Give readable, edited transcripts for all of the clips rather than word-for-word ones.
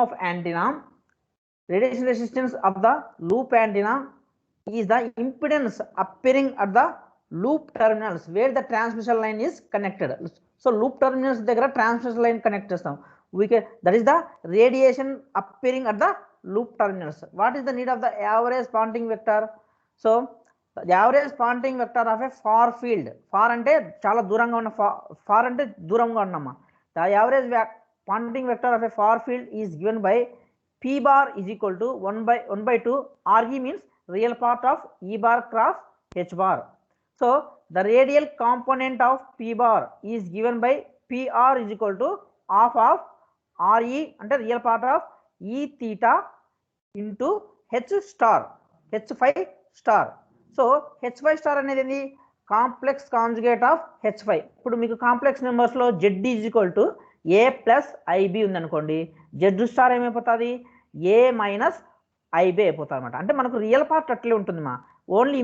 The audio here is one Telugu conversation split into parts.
of antenna, radiation resistance of the loop antenna is the impedance appearing at the loop terminals where the transmission line is connected. So loop terminals దగ్గర transmission line connect చేస్తాం. That is the radiation appearing at the loop terminals. What is the need of the average Ponting vector? So the average Ponting vector of a far field, far అంటే చాలా దూరంగా ఉన్న, far అంటే దూరంగా ఉన్నమా. The average Ponting vector of a far field is given by P bar is equal to 1 by 2. Re means real part of E bar cross H bar. So the radial component of P bar is given by PR is equal to half of Re అంటే real part of E theta into H star, H5 star. So H5 star అనేది ఏంది, కాంప్లెక్స్ కాంజుగేట్ ఆఫ్ H5. ఇప్పుడు మీకు కాంప్లెక్స్ నెంబర్స్ లో Z is equal to A plus IB ఉందనుకోండి, Z స్టార్ ఏమైపోతుంది, A మైనస్ IB అయిపోతుంది అనమాట. అంటే మనకు రియల్ పార్ట్ అట్లే ఉంటుంది మా, ఓన్లీ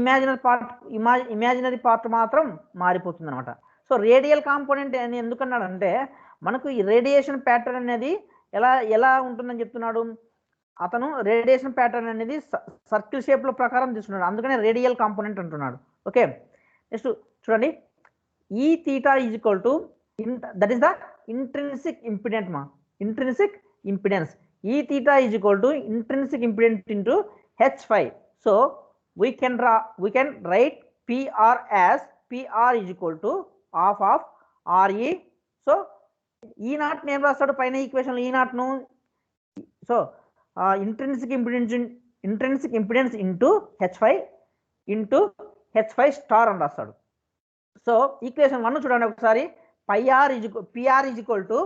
ఇమాజినరీ పార్ట్ మాత్రం మారిపోతుంది అనమాట. సో రేడియల్ కాంపోనెంట్ అని ఎందుకన్నాడంటే మనకు ఈ రేడియేషన్ ప్యాటర్న్ అనేది ఎలా ఉంటుందని చెప్తున్నాడు అతను. రేడియేషన్ ప్యాటర్న్ అనేది సర్కిల్ షేప్లో ప్రకారం తీసుకున్నాడు, అందుకనే రేడియల్ కాంపోనెంట్ అంటున్నాడు. ఓకే, నెక్స్ట్ చూడండి, ఈ theta is equal to that is the intrinsic impedance మా, ఇంట్రిన్సిక్ ఇంపిడెన్స్. ఈ theta is equal to intrinsic impedance into H5. So we can write PR as PR is equal to half of RE. So ఈ నాట్ నేను రాస్తాడు పైన ఈక్వేషన్, ఈ నాట్ను. So intrinsic impedance into H5 star అని రాస్తాడు. సో ఈక్వేషన్ 1 చూడండి ఒకసారి, PR is equal to,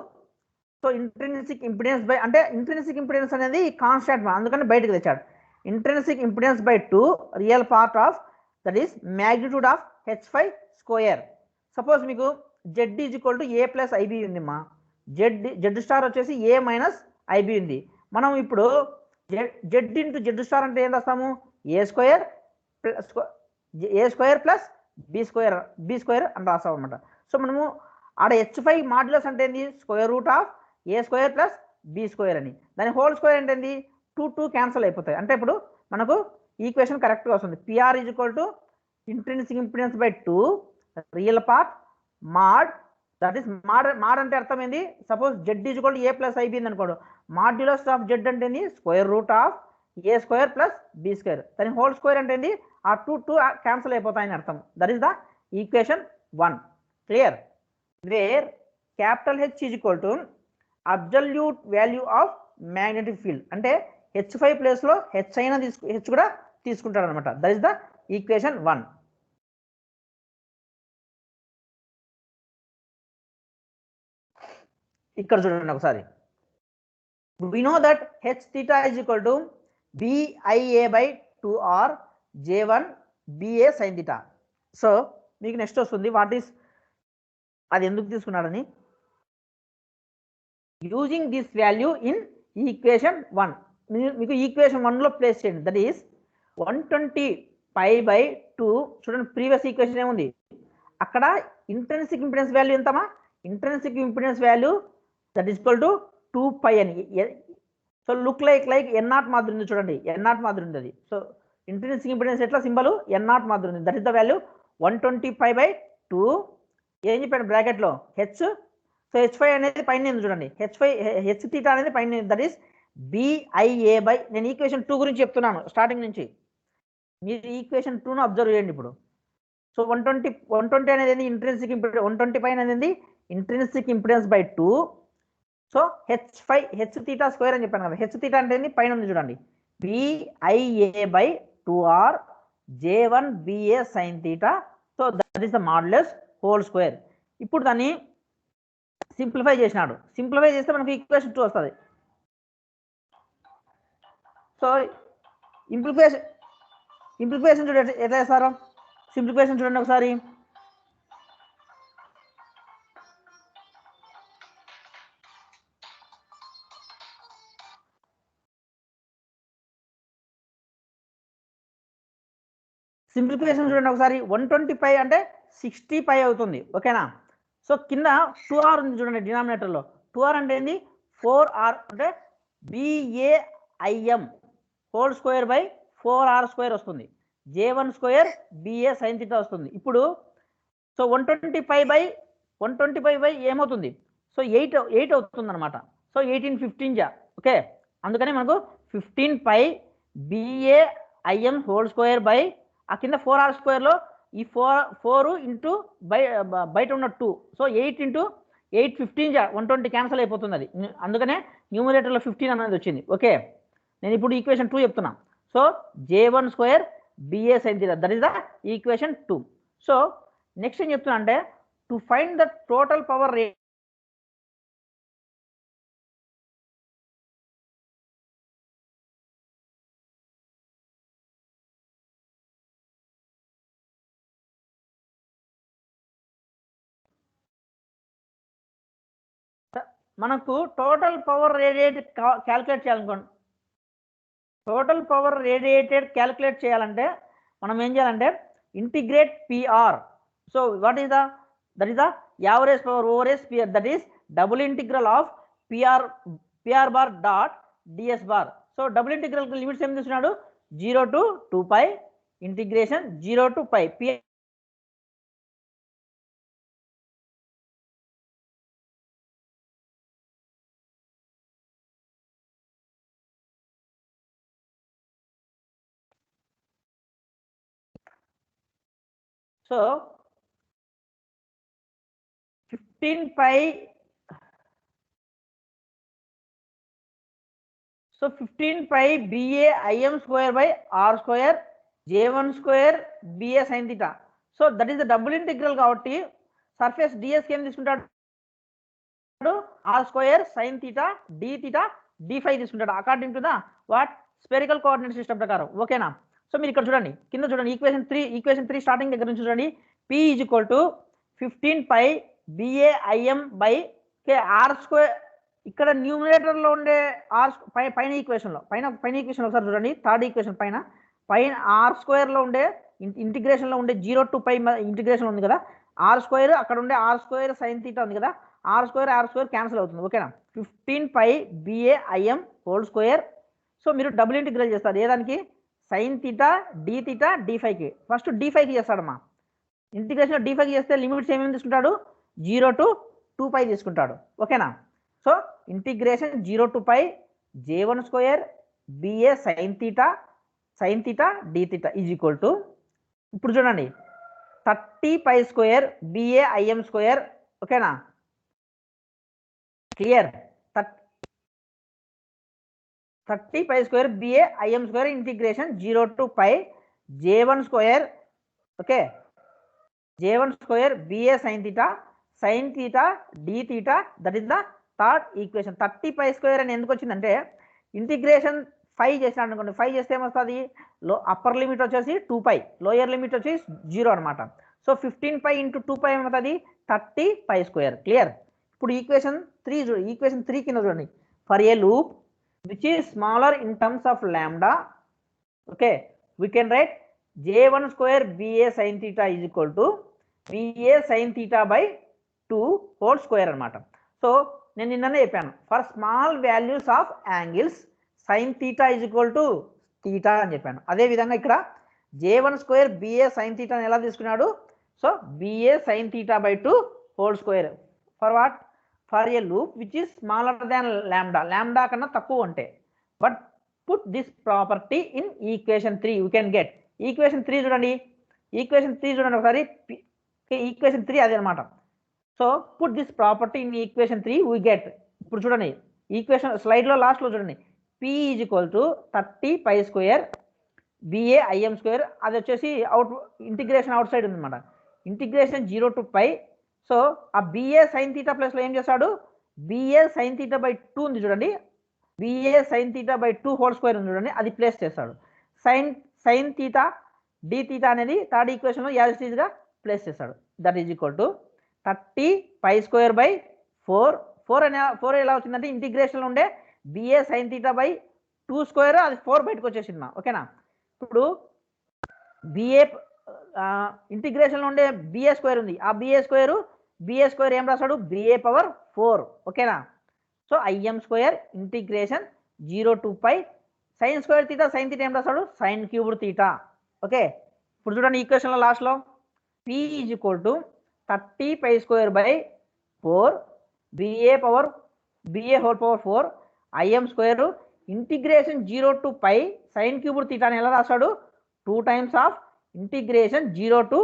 so intrinsic impedance by, అంటే ఇంట్రిన్సిక్ ఇంపిడెన్స్ అనేది కాన్స్టాంట్, అందుకని బయటకు తెచ్చాడు. Intrinsic impedance by 2 real part of, that is magnitude of H5 square. Suppose మీకు Z is equal to A plus IB ఉంది మా, Z స్టార్ వచ్చేసి A మైనస్ IB ఉంది. మనం ఇప్పుడు Z ఇంటూ Z స్టార్ అంటే ఏం రాస్తాము, A square plus B square అని రాస్తాం అనమాట. సో మనము ఆడ H5 మాడ్యులస్ అంటే ఏంది, square root of A square plus B square అని, దాని హోల్ స్క్వేర్ అంటే ఏంది, 2 క్యాన్సిల్ అయిపోతాయి. అంటే ఇప్పుడు మనకు ఈక్వేషన్ కరెక్ట్గా వస్తుంది. PR is equal to intrinsic impedance by 2 real part mod, that is mod అంటే అర్థం ఏంది, suppose Z is equal to A plus IB అనుకోడు, మాడ్యులస్ ఆఫ్ Z అంటే ఏంది, square root of A square plus B square, దాని హోల్ స్క్వేర్ అంటే ఏంది, ఆ 2 క్యాన్సిల్ అయిపోతాయని అర్థం. That is the equation 1. Clear? Where capital H is equal to absolute value of magnetic field, అంటే H5 ప్లేస్లో H అయినా H కూడా తీసుకుంటాడు అనమాట. That is the equation 1. ఇక్కడ చూడండి ఒకసారి, we know that H theta is equal to BIA by 2R J1 BA sin theta. So మీకు నెక్స్ట్ వస్తుంది, వాట్ ఈస్, అది ఎందుకు తీసుకున్నాడని. Using this value in equation 1, మీకు ఈక్వేషన్ 1లో ప్లేస్ చేయండి. That is 120 π by 2. చూడండి ప్రీవియస్ ఈక్వేషన్ ఏముంది, అక్కడ ఇంట్రిన్సిక్ ఇంపిడెన్స్ వాల్యూ ఎంతమా, intrinsic impedance value that is equal to 2π అని. సో లుక్ లైక్ N0 మాదిరి ఉంది చూడండి, N0 మాదిరి ఉంది అది. సో ఇంట్రిన్సిక్ ఇంపిడెన్స్ ఎట్లా సింబల్ N0 మాదిరి ఉంది, that is the value 120 π by 2. ఏం చెప్పాడు బ్రాకెట్లో H. సో H5 అనేది పైన ఉంది చూడండి, H theta అనేది పైన, దట్ ఈస్ BIA బై, నేను ఈక్వేషన్ 2 గురించి చెప్తున్నాను స్టార్టింగ్ నుంచి, మీరు ఈక్వేషన్ 2ను అబ్జర్వ్ చేయండి ఇప్పుడు. సో 120 అనేది ఇంట్రిన్సిక్ ఇంపిడెన్స్, 120 పైన అనేది intrinsic impedance by 2. So H theta square అని చెప్పాను కదా, H theta అంటే పైన ఉంది చూడండి, BIA by 2R J1 BA sin theta. So that is the modulus whole square. ఇప్పుడు దాన్ని సింప్లిఫై చేసినాడు, సింప్లిఫై చేస్తే మనకు ఈక్వేషన్ 2 వస్తుంది. సో ఇంప్లికేషన్ చూడండి ఎట్లా చేస్తారో, సింప్లిఫికేషన్ చూడండి ఒకసారి. సింప్లిఫికేషన్ చూడండి ఒకసారి, 120π అంటే 60π అవుతుంది. ఓకేనా? సో కింద 2R ఉంది చూడండి డినామినేటర్లో, 2R అంటే ఏంది, 4R అంటే BAIM whole square by 4R square వస్తుంది. J1 square BA sin theta వస్తుంది. ఇప్పుడు సో 125 బై ఏమవుతుంది? సో 8 అవుతుంది అనమాట. సో 18 15 జా ఓకే. అందుకని మనకు 15 పై BAIM హోల్ స్క్వేర్ బై ఆ కింద 4R స్క్వేర్లో ఈ 4 ఇంటూ బయట ఉన్న 2. సో 8 ఇంటూ 8 15 జా 120 క్యాన్సల్ అయిపోతుంది అది. అందుకనే న్యూమరేటర్లో 15 అనేది వచ్చింది. ఓకే, నేను ఇప్పుడు ఈక్వేషన్ 2 చెప్తున్నా. So J1 square BA sin theta, that is the equation 2. So next ఏం చెప్తున్నా అంటే to find the total power rate మనకు టోటల్ పవర్ రేడియేటెడ్ క్యాలిక్యులేట్ చేయాలనుకోండి. టోటల్ పవర్ రేడియేటెడ్ క్యాలిక్యులేట్ చేయాలంటే మనం ఏం చేయాలంటే integrate PR. So what is that is the average power over S PR, that is double integral of PR bar dot DS bar. So double integral limits ఏం తీసుకున్నాడు? 0 to 2 pi integration 0 to pi PR. So 15 pi, so 15 pi BAIM square by R square J1 square BA sin theta. So that is the double integral కాబట్టి సర్ఫేస్ DS ఏం తీసుకుంటాడు? R square sin theta D theta D5 తీసుకుంటాడు according to the what spherical coordinate system ప్రకారం. ఓకేనా? సో మీరు ఇక్కడ చూడండి, కింద చూడండి ఈక్వేషన్ 3 స్టార్టింగ్ దగ్గర నుంచి చూడండి. P is equal to 15 pi BAIM by R square. ఇక్కడ న్యూమినేటర్లో ఉండే పైన ఈక్వేషన్లో ఒకసారి చూడండి. థర్డ్ ఈక్వేషన్ పైన R స్క్వేర్లో ఉండే ఇంటిగ్రేషన్లో ఉండే 0 to pi ఇంటిగ్రేషన్ ఉంది కదా, R స్క్వేర్ అక్కడ ఉండే R స్క్వేర్ సైన్ థీటా ఉంది కదా, R స్క్వేర్ క్యాన్సిల్ అవుతుంది. ఓకేనా? 15 pi BAIM whole square. So మీరు డబుల్ ఇంటిగ్రేట్ చేస్తారు ఏదానికి? సైన్ థీటా D థీటా D5కి. ఫస్ట్ D5కి చేస్తాడమ్మా. ఇంటిగ్రేషన్ D5కి చేస్తే లిమిట్స్ ఏమేమి తీసుకుంటాడు? 0 to 2 pi తీసుకుంటాడు. ఓకేనా? So integration 0 to pi J1 square BA sin theta D theta is equal to, ఇప్పుడు చూడండి 30 pi స్క్వేర్ BAIM స్క్వేర్. ఓకేనా? Clear? 30 pi square BAIM square integration 0 to pi J1 square. Okay, J1 square BA sin theta D theta, that is the third equation. 30 pi square అని ఎందుకు వచ్చిందంటే ఇంటిగ్రేషన్ 5 చేసినాడు అనుకోండి. 5 చేస్తే ఏమొస్తుంది? అప్పర్ లిమిట్ వచ్చేసి 2 pi, లోయర్ లిమిట్ వచ్చేసి 0 అనమాట. సో 15 pi ఇంటూ 2 pi ఏమవుతుంది? 30 pi స్క్వేర్. క్లియర్? ఇప్పుడు ఈక్వేషన్ 3 కింద చూడండి. For a loop which is smaller in terms of lambda, okay, we can right J1 square BA sin theta is equal to BA sin theta by 2 whole square అనమాట. సో నేను నిన్ననే చెప్పాను, for small values of angles sine theta is equal to theta అని చెప్పాను. అదేవిధంగా ఇక్కడ J1 square BA sin theta ఎలా తీసుకున్నాడు? So BA sin theta by 2 whole square. For what? For a loop which is smaller than lambda కన్నా తక్కువ ఉంటే. But put this property in equation 3 you can get. Equation 3 చూడండి ఒకసారి. ఈక్వేషన్ 3 అదే అనమాట. So put this property in equation 3 we get. ఇప్పుడు చూడండి ఈక్వేషన్ స్లైడ్లో లాస్ట్లో చూడండి. P is equal to 30 pi square BAIM square. అది వచ్చేసి ఇంటిగ్రేషన్ అవుట్ సైడ్ ఉందన్నమాట. Integration 0 to pi. సో ఆ BA sin theta ప్లస్లో ఏం చేస్తాడు? BA sin theta బై 2 ఉంది చూడండి. BA sin theta by 2 whole square ఉంది చూడండి, అది ప్లేస్ చేస్తాడు. సైన్ థీటా D థీటా అనేది థర్డ్ ఈక్వేషన్లో యాజ్ ఇట్ ఈజ్గా ప్లేస్ చేస్తాడు. That is equal to 30 pi square by 4 ఎలా వచ్చిందంటే ఇంటిగ్రేషన్లో ఉండే BA sin theta by 2 square, అది 4 బయటకు వచ్చేసింది. ఓకేనా? ఇప్పుడు BA ఇంటిగ్రేషన్లో ఉండే BA స్క్వేర్ ఉంది, ఆ BA స్క్వేర్ ఏం రాస్తాడు? BA power 4. ఓకేనా? So IM square integration 0 to pi sin square theta sin theta ఏం రాస్తాడు sin cubed theta. ఓకే, ఇప్పుడు చూడండి ఈక్వేషన్లో లాస్ట్లో p is equal to 30 pi square by 4 ba whole power 4 im square integration 0 to pi sin cubed theta అని ఎలా రాస్తాడు 2 times of integration 0 to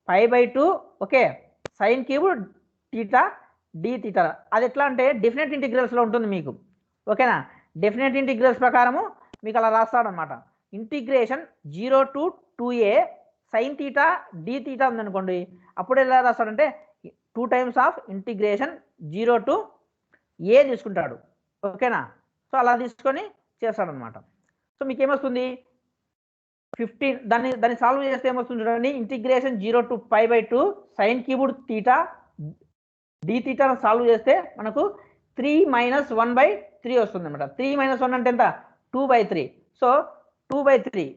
pi by 2 okay sin cubed theta d theta. అది ఎట్లా అంటే డెఫినెట్ ఇంటిగ్రల్స్లో ఉంటుంది మీకు. ఓకేనా, డెఫినెట్ ఇంటిగ్రల్స్ ప్రకారము మీకు అలా రాస్తాడు అనమాట. Integration 0 to 2a sin theta d theta ఉందనుకోండి, అప్పుడు ఎలా రాస్తాడంటే 2 times of integration 0 to a తీసుకుంటాడు. ఓకేనా, సో అలా తీసుకొని చేస్తాడనమాట. సో మీకు ఏమొస్తుంది 15 దాన్ని సాల్వ్ చేస్తే ఏమొస్తుంది చూడండి, integration 0 to pi by 2 sin cubed theta d theta solve చేస్తే మనకు 3 minus 1 by 3 వస్తుంది అనమాట. 3 minus 1 అంటే ఎంత 2 by 3. సో 2 by 3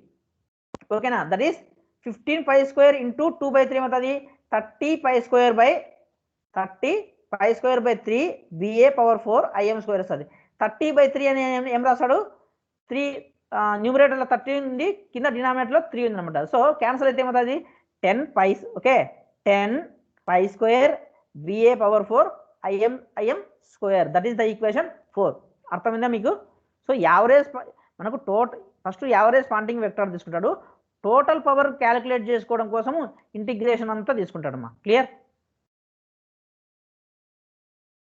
ఓకేనా, that is 15 pi square into 2 by 3 ఏమవుతుంది 30 pi square by 3 ba power 4 im square వస్తుంది. 30 by 3 అని ఏం రాస్తాడు 3 న్యూమరేటర్లో 30 ఉంది, కింద డినామినేటర్లో 3 ఉంది అనమాట. సో క్యాన్సల్ అయితే ఏమవుతుంది 10 pi okay 10 pi square ba power 4 im square. That is the equation 4. అర్థమైందా మీకు? సో యావరేజ్ మనకు ఫస్ట్ యావరేజ్ పాయింటింగ్ వెక్టర్ తీసుకుంటాడు, టోటల్ పవర్ క్యాలిక్యులేట్ చేసుకోవడం కోసము ఇంటిగ్రేషన్ అంతా తీసుకుంటాడమ్మా. క్లియర్?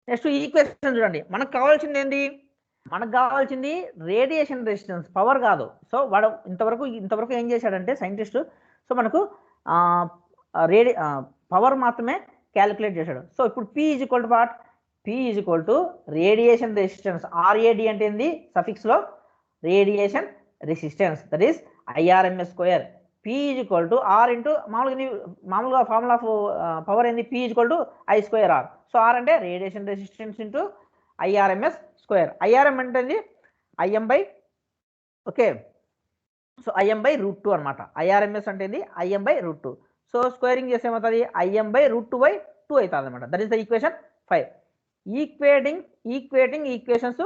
నెక్స్ట్ ఈక్వేషన్ చూడండి, మనకు కావాల్సింది ఏంది, మనకు కావాల్సింది రేడియేషన్ రెసిస్టెన్స్, పవర్ కాదు. సో వాడు ఇంతవరకు ఏం చేశాడంటే సైంటిస్ట్, సో మనకు పవర్ మాత్రమే క్యాలిక్యులేట్ చేశాడు. సో ఇప్పుడు P is equal to what, P is equal to radiation resistance. RAD అంటే ఏంది సఫిక్స్లో radiation resistance, that is IRMS square. P is equal to R into మామూలుగా ఫార్ములా ఆఫ్ పవర్ ఏంది P is equal to I square R. So R అంటే radiation resistance into IRMS square. IRM అంటే IM by okay, so IM by √2 అనమాట. IRMS అంటే IM బై √2. సో స్క్వేరింగ్ చేస్తే ఏమవుతుంది IM బై √2 బై 2 అవుతుంది అనమాట. That is the equation 5. Equating equations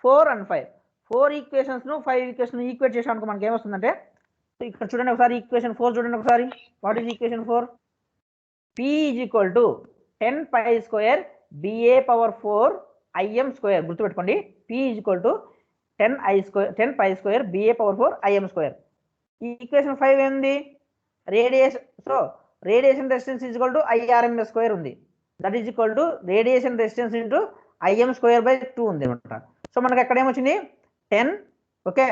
4 and 5. 4 ఈక్వేషన్స్ను 5 ఈక్వేషన్ ఈక్వేట్ చేసామనుకో మనకి ఏమొస్తుందంటే, ఇక్కడ చూడండి ఒకసారి ఈక్వేషన్ 4 చూడండి ఒకసారి. What is equation 4? P is equal to 10 pi square ba power 4 im square. గుర్తుపెట్టుకోండి, P is equal to 10 pi square ba power 4 im square. Equation 5 ఏంది radiation. So radiation resistance is equal to IRMS square ఉంది, that is equal to radiation resistance into IM square by 2 ఉంది అనమాట. సో మనకి అక్కడ ఏమొచ్చింది 10 okay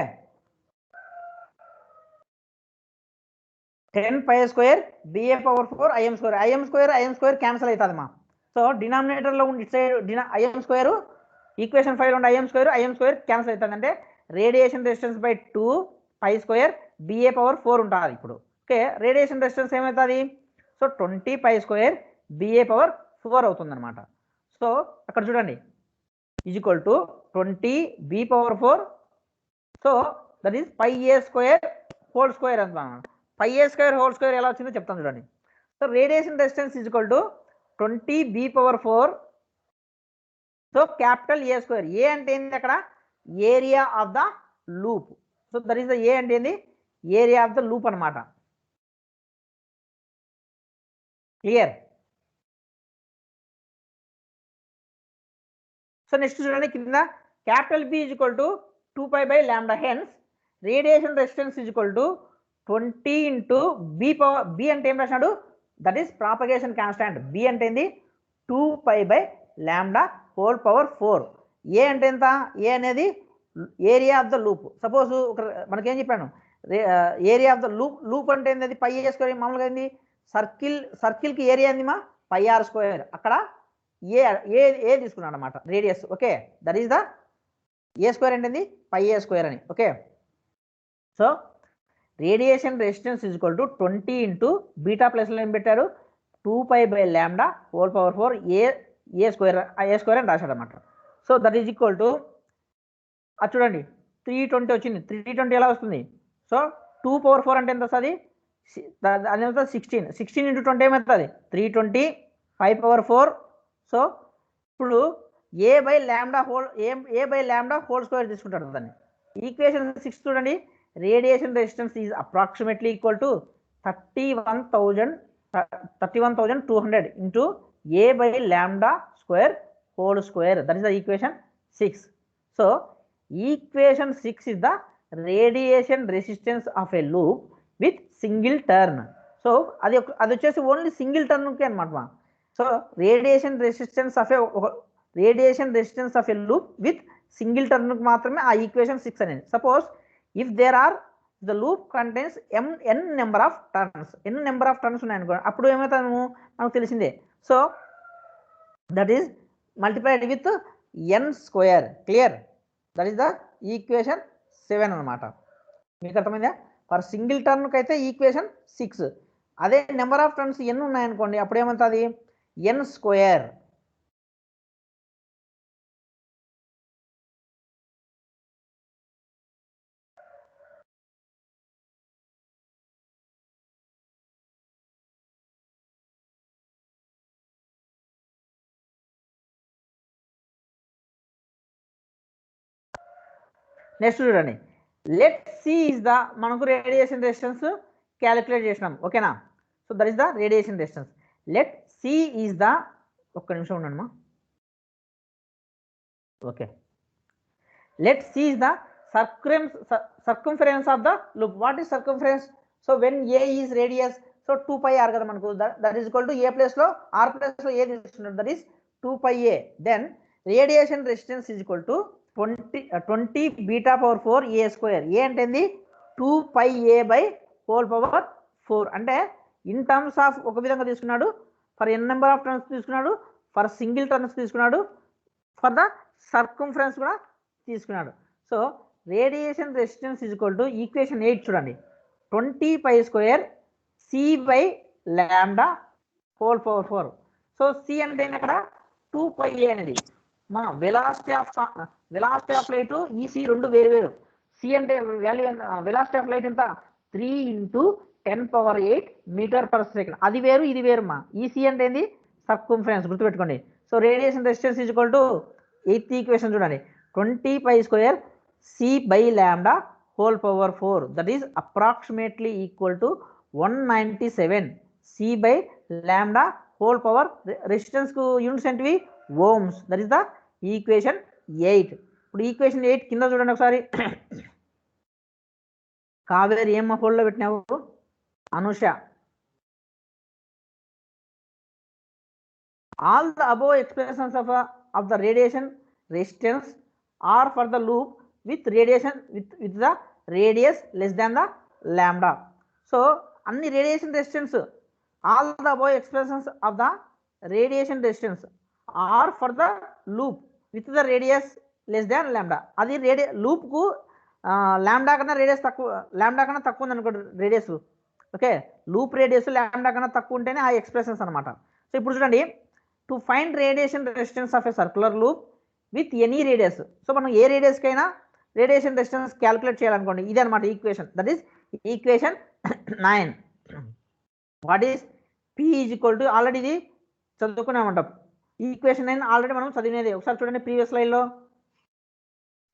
10 pi square ba power 4 im square cancel అవుతుందమ్మా. సో డినామినేటర్లో ఉండి ఇటు సైడ్ IM స్క్వేర్, ఈక్వేషన్ 5 ఉండి IM స్క్వేర్ క్యాన్సిల్ అవుతుంది. అంటే radiation resistance by 2 pi square ba power 4 ఉంటుంది ఇప్పుడు. ఓకే, రేడియేషన్ రెసిస్టెన్స్ ఏమవుతుంది, so 20 pi square ba power 4 అవుతుంది అనమాట. సో అక్కడ చూడండి is equal to 20 b power 4. So that is pi a square whole square అంటున్నాను. pi a square whole square ఎలా వచ్చిందో చెప్తాను చూడండి. So radiation resistance is equal to 20 b power 4. So capital A square. A అంటే ఏంటి అక్కడ area of the loop. So that is the A అంటే ఏంది ఏరియా ఆఫ్ ద లూప్ అనమాట. క్లియర్? సో నెక్స్ట్ చూడండి కింద capital B is equal to 2 pi by lambda. Hence radiation resistance is equal to 20 into B అంటే ఏం రాసినాడు, that is propagation constant. B అంటే ఏంది 2 pi by lambda whole power 4. A అంటే ఎంత, ఏ అనేది area of the loop. Suppose మనకేం చెప్పాను ఏరియా ఆఫ్ ద లూప్ అంటే ఏంది pi a స్క్వేర్. మామూలుగా ఏంది సర్కిల్కి ఏరియా ఏంది pi r స్క్వేర్. అక్కడ ఏ తీసుకున్నాడు అనమాట radius. Okay, that is the A square అంటే pi a స్క్వేర్ అని. Okay, so radiation resistance is equal to 20 into beta ప్లస్లో ఏం పెట్టారు 2 pi by lambda whole power 4 A square అని రాశాడు అనమాట. So that is equal to అది చూడండి 320 వచ్చింది. 320 ఎలా వస్తుంది, సో 2 power 4 అంటే ఎంత వస్తుంది, అది ఎంత 16 ఇంటూ 20 ఏమవుతుంది 320 5 power 4. సో ఇప్పుడు ఏ బై ల్యాండా హోల్ స్క్వేర్ తీసుకుంటాడు దాన్ని. ఈక్వేషన్ 6 చూడండి, radiation resistance is approximately equal to 31,200 into A by lambda square whole square. That is the equation 6. So equation 6 is the radiation resistance of a loop with single turn. So అది వచ్చేసి ఓన్లీ సింగిల్ టర్న్కి అనమాట. So radiation resistance of a loop with single టర్న్కి మాత్రమే ఆ ఈక్వేషన్ 6 అనేది. Suppose if there are the loop contains N number of turns ఉన్నాయనుకో, అప్పుడు ఏమవుతాము మనకు తెలిసిందే. So that is multiplied with N square. Clear? That is the equation 7 అనమాట. మీకు అర్థమైందా? ఫర్ సింగిల్ టర్న్కి అయితే ఈక్వేషన్ 6. అదే నెంబర్ ఆఫ్ టర్న్స్ ఎన్ ఉన్నాయనుకోండి, అప్పుడు ఏమవుతుంది? ఎన్ స్క్వేర్. నెక్స్ట్ చూడండి, లెట్ సి ఈజ్ ద, మనకు రేడియేషన్ రెసిస్టెన్స్ క్యాలిక్యులేట్ చేసినాం. ఓకేనా? So that is the radiation resistance. Let see is the, ఒక్క నిమిషం ఉండండి. Okay, let see is the circumference of the loop. What is circumference? So when a is radius, so 2 pi r కదా మనకు. that is equal to a place లో r ప్లేస్ లో a తీసుకున్నాడు, that is 2 pi a. then radiation resistance is equal to 20 beta power 4 a square. a అంటే ఏంది? 2 pi a by whole power 4. అంటే ఇన్ టర్మ్స్ ఆఫ్ ఒక విధంగా తీసుకున్నాడు, for N number of turns తీసుకున్నాడు, ఫర్ సింగిల్ టర్న్స్ తీసుకున్నాడు, ఫర్ ద సర్కంఫరెన్స్ కూడా తీసుకున్నాడు. So radiation resistance is equal to equation 8 చూడండి, 20 pi square c by lambda whole power 4. So c అంటే అక్కడ 2 pi a అనేది. మా వెలాసిటీ ఆఫ్ లైట్ ఈసీ రెండు వేరు. సి అంటే వాల్యూ, వెలాసిటీ ఆఫ్ లైట్ ఎంత? 3 × 10⁸ మీటర్ పర్ సెకండ్. అది వేరు, ఇది వేరు. మా ఈసీ అంటే ఏంది? సర్కంఫరెన్స్, గుర్తుపెట్టుకోండి. So radiation resistance is equal to 8th equation చూడండి, 20 pi square c by lambda whole power 4. that is approximately equal to 197 c by lambda whole power. Resistance కు యూనిట్స్ ఏంటివి? Ohms. That is the equation 8. ఇప్పుడు ఈక్వేషన్ 8 కింద చూడండి ఒకసారి. కావేరి ఏం హోల్డ్లో పెట్టినావు? Anusha. All the above expressions of the radiation resistance are for the loop with radiation with the radius less than the lambda. So అన్ని radiation resistance, all the above expressions of the radiation resistance are for the loop with the radius less than lambda. అది లూప్ కు లాంబ్డా కన్నా రేడియస్ తక్కువ, లాంబ్డా కన్నా తక్కువ ఉంది అనుకోండి radius. Okay, loop radius lambda కన్నా తక్కువ ఉంటేనే ఆ ఎక్స్ప్రెషన్స్ అనమాట. సో ఇప్పుడు చూడండి, to find radiation resistance of a circular loop with any radius. So మనం ఏ రేడియస్కైనా రేడియేషన్ రెసిస్టెన్స్ క్యాలిక్యులేట్ చేయాలనుకోండి, ఇది అనమాట equation. That is equation 9. What is P is equal to, already ఇది చదువుకున్నామంట. ఈక్వేషన్ 9 ఆల్రెడీ మనం చదివినది. ఒకసారి చూడండి ప్రీవియస్ స్లైడ్లో.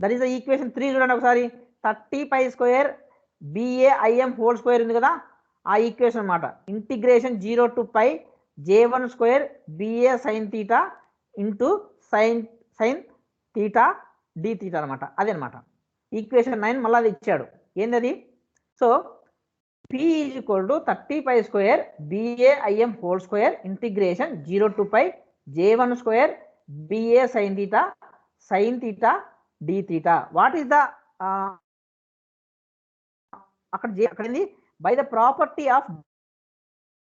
దట్ ఈస్ ద ఈక్వేషన్ 3 చూడండి ఒకసారి, 30 pi square BAIM whole square ఉంది కదా, ఆ ఈక్వేషన్ అనమాట. Integration 0 to pi J1 square BA sin theta into sin theta d theta అనమాట. అదే అనమాట ఈక్వేషన్ 9. మళ్ళీ అది ఇచ్చాడు, ఏంటది? So P is equal to 30 pi square BAIM whole square integration 0 to pi J1 square BA sin theta d theta. What is the అక్కడింది? By the property of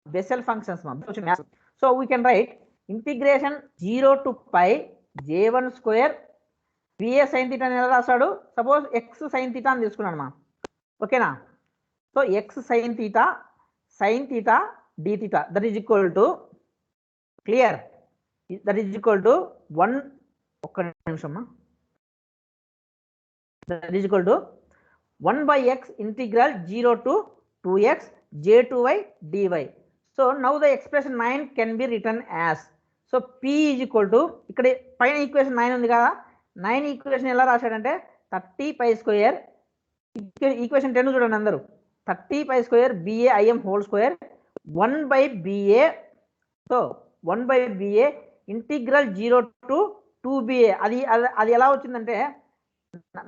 Bessel functions. So we can write integration 0 to pi J1 square BA sin theta అని ఎలా రాస్తాడు? సపోజ్ x sin theta అని తీసుకున్నాను మా. ఓకేనా? So x sin theta d theta that is equal to, clear, that is equal to 1, ఒక్క నిమిషం అమ్మా, that is equal to 1/x integral 0 to 2x j2y dy. So now the expression 9 can be written as, so so P is equal to ఇక్కడ పైన ఈక్వేషన్ 9 ఉంది కదా, 9 ఈక్వేషన్ ఎలా రాశాడంటే 30π² ఈక్వేషన్ 10 చూడండి అందరూ, 30π² BAIM whole square 1/BA. So 1/BA integral 0 to 2BA. అది ఎలా వచ్చిందంటే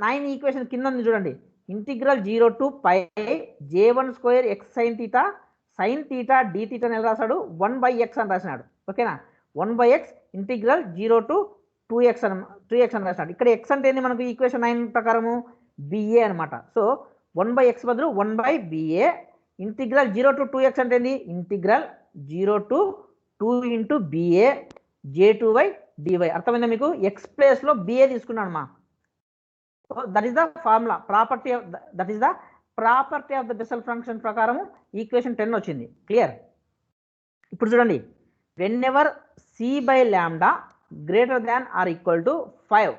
9 ఈక్వేషన్ కింద ఉంది చూడండి, integral 0 to π J1² x sin θ d θ అని రాశాడు, 1/x అని రాసినాడు. ఓకేనా, 1/x ఇంటిగ్రల్ 0 to 2x అని రాసినాడు. ఇక్కడ x అంటే ఏంది మనకు ఈక్వేషన్ 9 ప్రకారము BA అనమాట. సో 1/x బదులు 1/BA ఇంటిగ్రల్ 0 to 2x అంటే ఏంది integral 0 to 2 into BA J2y dy. అర్థమైందా మీకు? x ప్లేస్లో BA తీసుకున్నాను మా. That is the formula property of the Bessel function ప్రకారం ఈక్వేషన్ 10 వచ్చింది. క్లియర్? ఇప్పుడు చూడండి, whenever c/λ greater than or equal to 5,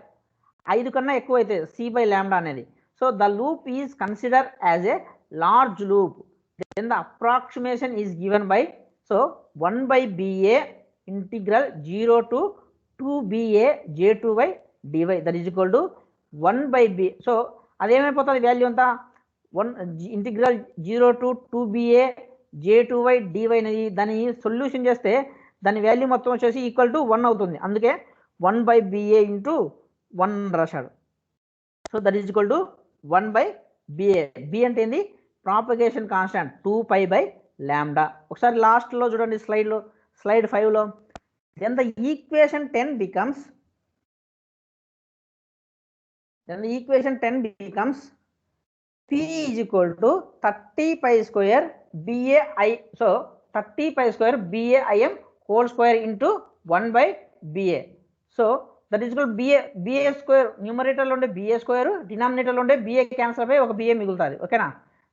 5 కన్నా ఎక్కువ అయితే c/λ అనేది, so the loop is consider as a large loop. Then the approximation is given by, so 1/BA integral 0 to 2BA J2y dy that is equal to 1/B. So అదేమైపోతుంది వాల్యూ అంతా, integral 0 to 2BA J2y dy అనేది దాన్ని సొల్యూషన్ చేస్తే దాని వాల్యూ మొత్తం వచ్చేసి ఈక్వల్ టు 1 అవుతుంది. అందుకే 1/BA ఇంటూ 1 రాశాడు. So that is equal to 1/BA. B అంటే ఏంది? Propagation constant 2π/λ. ఒకసారి లాస్ట్లో చూడండి స్లైడ్ 5లో. Then the equation 10 becomes P is equal to 30π² BAI. So 30π² BAIM whole square into 1/BA. So that is equal BA square, న్యూమరేటర్లో ఉండే BA స్క్వేర్, డినామినేటర్లో ఉండే BA క్యాన్సల్ అయిపోయి ఒక BA మిగులుతుంది. ఓకేనా,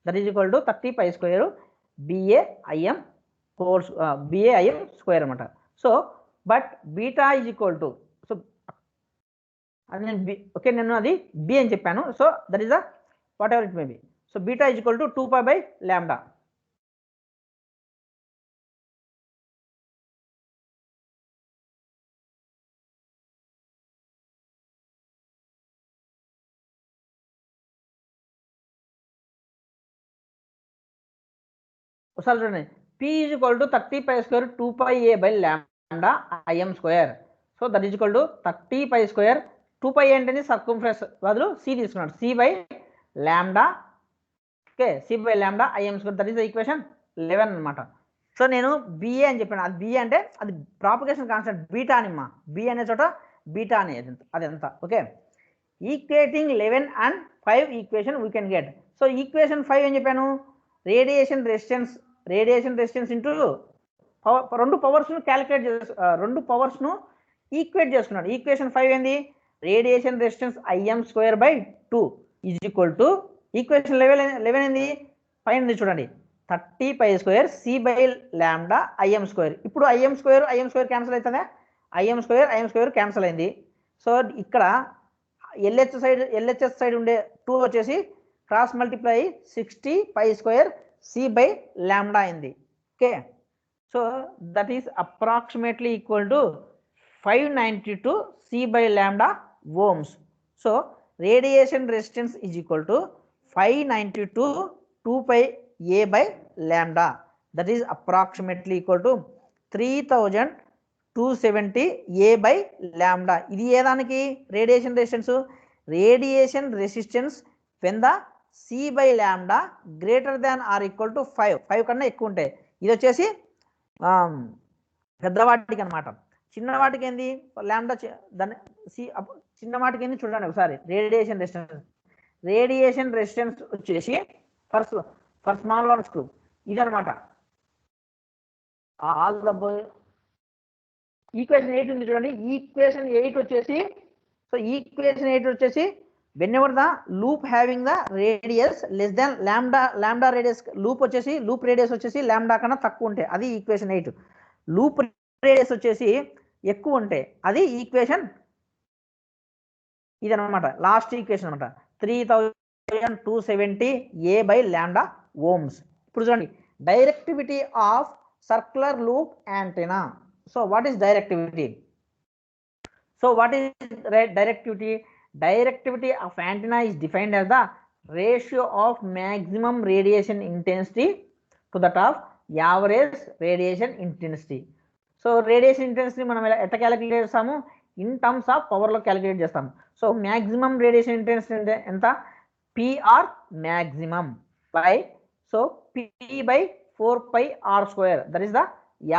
that is equal to 30π² BAIM square అనమాట. So but beta is equal to, so అది నేను నేను అది B అని చెప్పాను. So that is the what it may be. So beta is equal to 2π/λ. ఒకసారి చూడండి, P is equal to 30π² 2πA/λ IM square. So that is equal to 30π², 2π అంటే సర్కంఫరెన్స్ బదులు C తీసుకున్నాడు, C/λ. Okay, C/λ IM square. That is the equation 11 అనమాట. సో నేను BA అని చెప్పాను, అది BA అంటే అది ప్రాపగేషన్ కాన్స్టెంట్ బీటా అని మా. B అనే చోట బీటా అనేది అదంతా. Okay, equating 11 and 5 equation we can get. So equation 5 ఏం చెప్పాను, రేడియేషన్ రెసిస్టెన్స్ ఇంటూ రెండు పవర్స్ను క్యాలిక్యులేట్ రెండు పవర్స్ను ఈక్వేట్ చేసుకున్నాడు. ఈక్వేషన్ 5 ఏంది, radiation resistance IM²/2 is equal to equation 11 ఏంది, పైన చూడండి 30π² C/λ IM². ఇప్పుడు IM² క్యాన్సిల్ అవుతుందా, IM² క్యాన్సిల్ అయింది. సో ఇక్కడ LHS సైడ్ ఉండే 2 వచ్చేసి క్రాస్ మల్టిప్లై 60π² C/λ అయింది. Okay, so that is approximately equal to 592 C/λ ohms. So radiation resistance is equal to 592 2πA/λ. That is approximately equal to 3270 A/λ. ఇది ఏదానికి రేడియేషన్ రెసిస్టెన్స్ when the C/λ greater than or equal to 5 కన్నా ఎక్కువ ఉంటాయి. ఇది వచ్చేసి పెద్దవాటికి అనమాట. చిన్నవాటికి ఏంది లాంబ్డా, దాన్ని చిన్నవాటికి ఏంది చూడండి ఒకసారి. రేడియేషన్ రెసిస్టెన్స్ వచ్చేసి ఫర్ స్మాల్ వన్ స్క్రూ ఇదనమాట. ఆల్ ద ఈక్వేషన్ 8 ఉంది చూడండి. ఈక్వేషన్ 8 వచ్చేసి, సో ఈక్వేషన్ 8 వచ్చేసి whenever the loop having the radius less than lambda radius, loop radius వచ్చేసి lambda కన్నా తక్కువ ఉంటే అది ఈక్వేషన్ 8. లూప్ రేడియస్ వచ్చేసి ఎక్కువ ఉంటే అది ఈక్వేషన్ ఇదనమాట, లాస్ట్ ఈక్వేషన్ అనమాట, 3270 A/λ ohms. ఇప్పుడు చూడండి, directivity of circular loop antenna. So what is directivity? So what is directivity? Directivity of antenna is defined as the ratio of maximum radiation intensity to that of average radiation intensity. So radiation intensity మనం ఎట్లా క్యాలిక్యులేట్ చేస్తాము? ఇన్ టర్మ్స్ ఆఫ్ పవర్ లో క్యాలిక్యులేట్ చేస్తాము. సో మాక్సిమం రేడియేషన్ ఇంటెన్సిటీ అంటే ఎంత? PR maximum by so P by 4 pi r square, that is the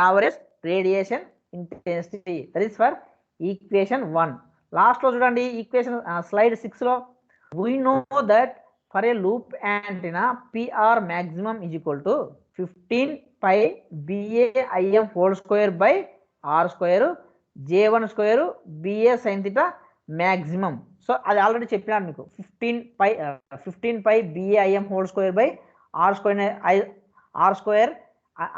average radiation intensity. That is for equation 1. Last లో చూడండి ఈక్వేషన్ స్లైడ్ 6 లో we know that for a loop antenna PR maximum is equal to 15 pi BA IM whole square by R square J1 square BA sin theta maximum. So అది ఆల్రెడీ చెప్పినాను మీకు 15 pi BA IM whole square by R square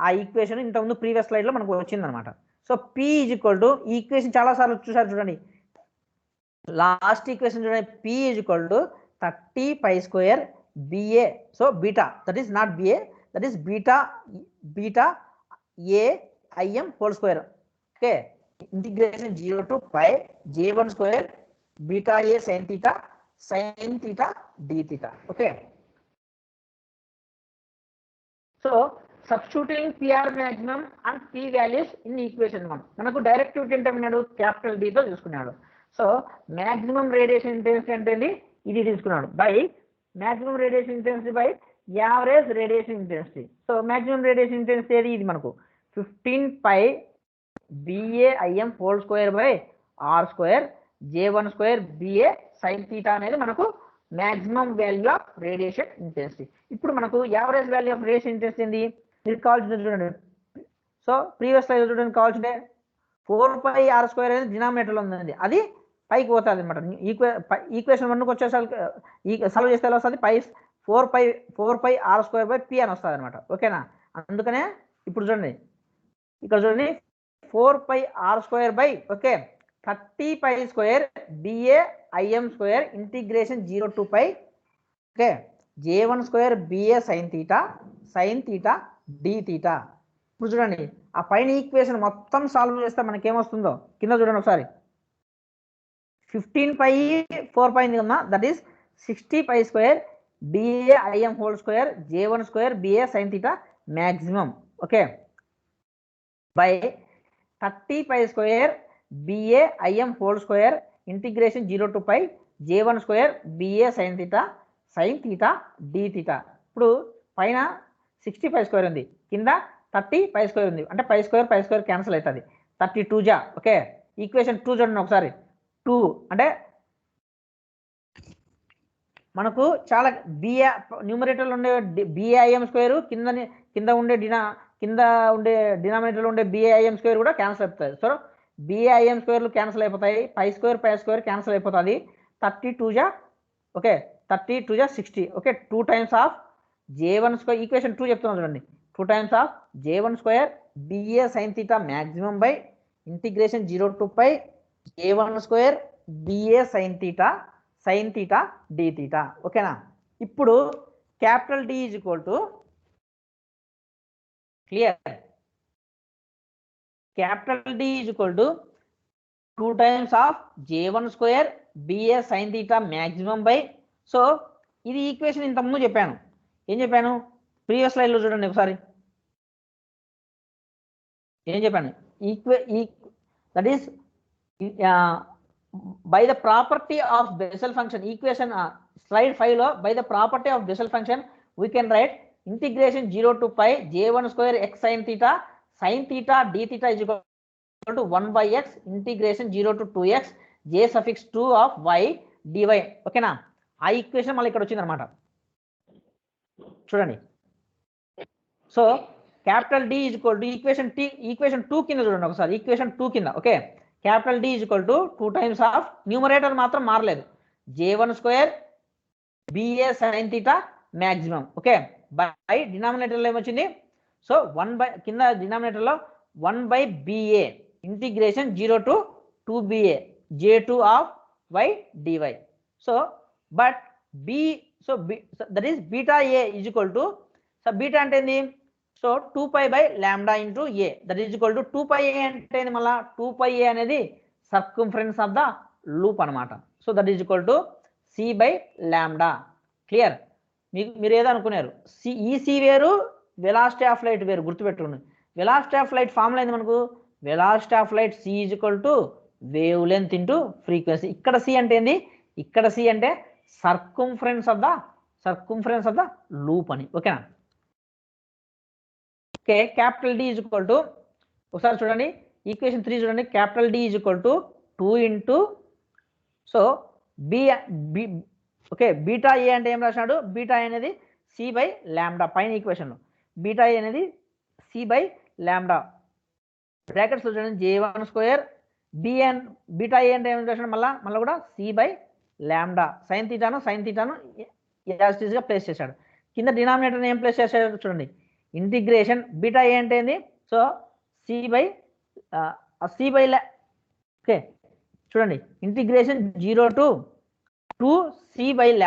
ఆ ఈక్వేషన్ ఇంతకుముందు ప్రీవియస్ స్లైడ్లో మనకు వచ్చిందనమాట. So P is equal to ఈ ఈక్వేషన్ చాలాసార్లు చూసారు చూడండి, లాస్ట్ ఈక్వేషన్ చూడండి, P is equal to 30 pi square BA, so beta that is not BA, that is beta A IM whole square. Okay, integration 0 to pi J1 square beta A sin theta d theta. Okay, so substituting PR maximum and P values in equation 1. మనకు డైరెక్టివిటీ అంటే విన్నాడు క్యాపిటల్ D తో తీసుకున్నాడు. సో మాక్సిమం రేడియేషన్ ఇంటెన్సిటీ అంటే ఇది తీసుకున్నాడు by maximum radiation intensity by average radiation intensity. So maximum radiation intensity ఏది? ఇది మనకు 15 pi BA IM whole square by R square J1 square BA sin theta అనేది మనకు maximum value of radiation intensity. ఇప్పుడు మనకు average value of radiation intensity ఏంది? మీరు కావాల్సింది చూడండి. సో ప్రీవియస్ స్లైడ్ చూడండి, కావాల్సిందే 4 pi R స్క్వేర్ అనేది డినామినేటర్లో ఉందండి, అది పైకి పోతుంది అనమాట. ఈక్వేషన్ 1కి వచ్చేసరికి సాల్వ్ చేస్తే ఎలా వస్తుంది? 4 pi R square by P అని వస్తుంది అనమాట. ఓకేనా? అందుకనే ఇప్పుడు చూడండి, ఇక్కడ చూడండి 4 pi R square by okay 30 pi square BA IM square integration 0 to pi okay J1 square BA sin theta d theta. ఇప్పుడు చూడండి ఆ పైన ఈక్వేషన్ మొత్తం సాల్వ్ చేస్తే మనకేమొస్తుందో కింద చూడండి ఒకసారి. 15 pi 4 pi ఉంది కదా, that is 60 pi square BA IM whole square J1 square BA sin theta maximum okay by 30 pi square BA IM whole square integration 0 to pi J1 square BA sin theta d theta. ఇప్పుడు పైన 60 pi స్క్వేర్ ఉంది, కింద 30 pi స్క్వేర్ ఉంది, అంటే పై స్క్వేర్ క్యాన్సిల్ అవుతుంది, 32 జా. ఓకే, ఈక్వేషన్ 2 చూడండి ఒకసారి. 2 అంటే మనకు చాలా BA న్యూమరేటర్లో ఉండే BA IM స్క్వేర్ కింద ఉండే డినామినేటర్లో ఉండే BA IM స్క్వేర్ కూడా క్యాన్సిల్ అవుతుంది. సో BA IM స్క్వేర్లు క్యాన్సిల్ అయిపోతాయి, పై స్క్వేర్ క్యాన్సిల్ అయిపోతుంది, 32 జా ఓకే 32 జా 60 okay 2 times of J1 square. Equation 2 చెప్తున్నాను చూడండి, 2 times of J1 square BA sin theta maximum by integration 0 to pi J1 square BA sin theta d theta. ఓకేనా? ఇప్పుడు capital D is equal to clear, capital D is equal to 2 times of J1 square BA sin theta maximum by. So ఇది ఈక్వేషన్ ఇంతకుముందు చెప్పాను. ఏం చెప్పాను? ప్రీవియస్ స్లైడ్లో చూడండి ఒకసారి ఏం చెప్పాను. That is by the property of Bessel function. Equation slide 5లో by the property of Bessel function we can write integration 0 to pi J1 స్క్వేర్ x sin theta d theta is equal to 1 by x integration 0 to 2x J suffix 2 of y dy. ఓకేనా? ఆ ఈక్వేషన్ మళ్ళీ ఇక్కడ వచ్చింది అనమాట. చూడండి, so capital D is equal to equation 2 కింద చూడండి ఒకసారి. ఈక్వేషన్ 2 కింద okay capital D is equal to 2 times of numerator మాత్రం మారలేదు, J1 square BA sin theta maximum okay by డినామినేటర్లో ఏమొచ్చింది? సో 1 బై కింద డినామినేటర్లో 1 by BA integration 0 to 2BA J2 of y dy. So but B, so that is beta A is equal to, so beta అంటే ఏంది? So 2π/λ into A that is equal to 2πa అంటే మళ్ళీ 2πa అనేది సర్కంఫరెన్స్ ఆఫ్ ద లూప్ అనమాట. So that is equal to c/λ. Clear? మీరు ఏదో అనుకున్నారు, ఈ వేరు వెలాసిటీ ఆఫ్ లైట్ వేరు, గుర్తుపెట్టుకోండి. వెలాసిటీ ఆఫ్ లైట్ ఫార్ములా ఏంది మనకు? Velocity of light c is equal to wave length into frequency. ఇక్కడ c అంటే ఏంది? ఇక్కడ c అంటే సర్కంఫరెన్స్ ఆఫ్ ద లూప్ అని. ఓకేనా? Okay, capital D is equal to, ఒకసారి చూడండి ఈక్వేషన్ 3 చూడండి. Capital D is equal to 2 into, so okay beta ఏ అంటే ఏం రాసినాడు? బీటా అనేది c/λ పైన ఈక్వేషన్. బీటా ఏ అనేది c/λ బ్రాకెట్స్లో చూడండి J1² బిఎన్. బీటా ఏ అంటే ఏం రాసినాడు? మళ్ళీ కూడా c/λ సైన్ తీటాను యాజిటీస్గా ప్లేస్ చేశాడు. కింద డినామినేటర్ని ఏం ప్లేస్ చేశాడు చూడండి. ఇంటిగ్రేషన్ బీటా ఏ అంటే ఏంది? సో ఓకే చూడండి, integration 0 to 2c/λ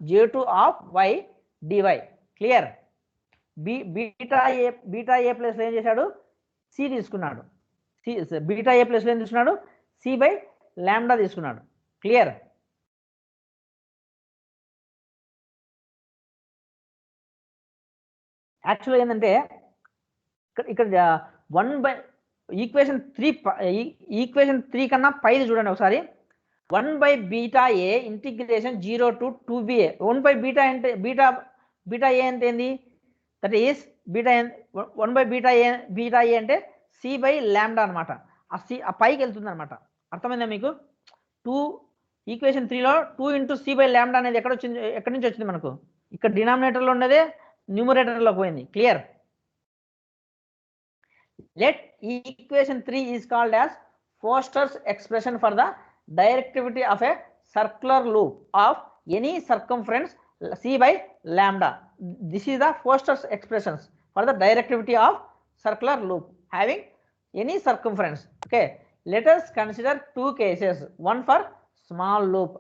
J2 of y dy. Clear? Beta a ప్లేస్లో ఏం చేశాడు? సి తీసుకున్నాడు. బీటా ఏ ప్లేస్లో ఏం తీసుకున్నాడు? c/λ తీసుకున్నాడు. క్లియర్? యాక్చువల్గా ఏంటంటే ఇక్కడ ఈక్వేషన్ 3 కన్నా పైది చూడండి ఒకసారి. 1/β ఇంటిగ్రేషన్ 0 to 2ba. 1/β అంటే బీటా ఏ అంటే ఏంది? దట్ ఈస్ బీటా 1/β అంటే c/λ అనమాట. ఆ పైకి వెళ్తుంది అనమాట. అర్థమైందా మీకు? ఈక్వేషన్ 3లో 2 ఇంటూ c/λ అనేది ఎక్కడి నుంచి వచ్చింది మనకు? ఇక్కడ డినామినేటర్లో ఉండేదే న్యూమరేటర్లోకి పోయింది. Clear? Let equation 3 is called as Foster's expression for the directivity of a circular loop of any circumference c/λ. This is the Foster's expressions for the directivity of circular loop having any circumference. Okay, let us consider two cases, one for small loop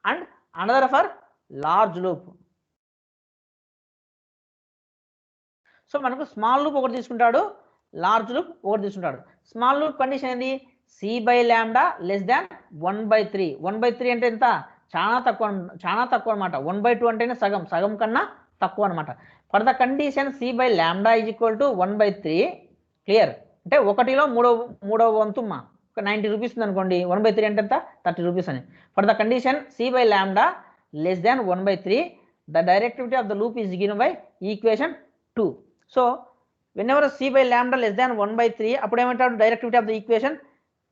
and another for large loop. So మనకు స్మాల్ లూప్ ఒకటి తీసుకుంటాడు, లార్జ్ లూప్ ఒకటి తీసుకుంటాడు. స్మాల్ లూప్ కండిషన్ ఏంది? c/λ less than 1/3. 1/3 అంటే ఎంత? చాలా తక్కువ అనమాట. 1/2 అంటేనే సగం కన్నా తక్కువ అనమాట. For the condition c/λ is equal to 1/3. Clear? అంటే 1లో మూడవ వంతు ఒక 90 రూపీస్ ఉంది అనుకోండి. 1/3 అంటే ఎంత? 30 రూపీస్ అని. For the condition c/λ less than 1/3 the directivity of the loop is given by equation 2. So whenever c/λ less than 1/3 అప్పుడు ఏమంటాడు? Directivity of the equation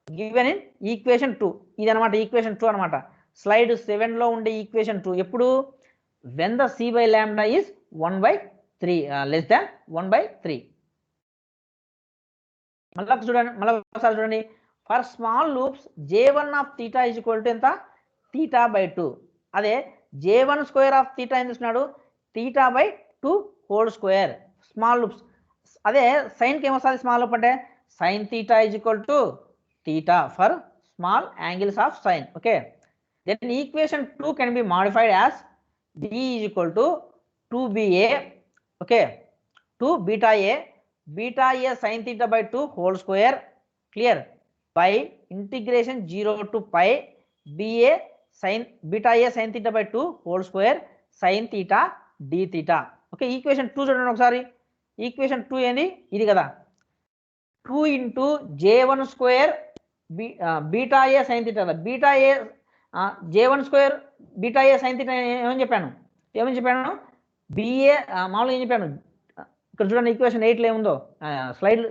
given in equation 2. ఇది అనమాట ఈక్వేషన్ 2 అనమాట. స్లైడ్ 7లో ఉండే ఈక్వేషన్ 2 ఎప్పుడు? when the c/λ is 1/3 less than 1/3. మళ్ళీ ఒకసారి చూడండి. For small loops J1 of theta is equal to ఎంత? θ/2. అదే J1² ఆఫ్ తీటా ఏం తీసుకున్నాడు? θ/2 హోల్ స్క్వేర్. Small loops. అదే సైన్కి ఏమొస్తుంది? స్మాల్ లూప్ అంటే sin θ is equal to θ for small angles of sine. Okay, then equation 2 can be modified as d is equal to 2ba. Okay, 2βa sin θ/2 whole square. Clear? By integration 0 to π βa sin θ/2 whole square sin θ dθ. Okay, equation 2 చూడండి ఒకసారి. ఈక్వేషన్ 2 ఏంది? ఇది కదా. 2 into J1² beta a sine theta. Beta A J1² beta a sine theta ఏమని చెప్పాను? బిఏ మామూలుగా ఏం చెప్పాను? ఇక్కడ చూడండి ఈక్వేషన్ 8లో ఏముందో,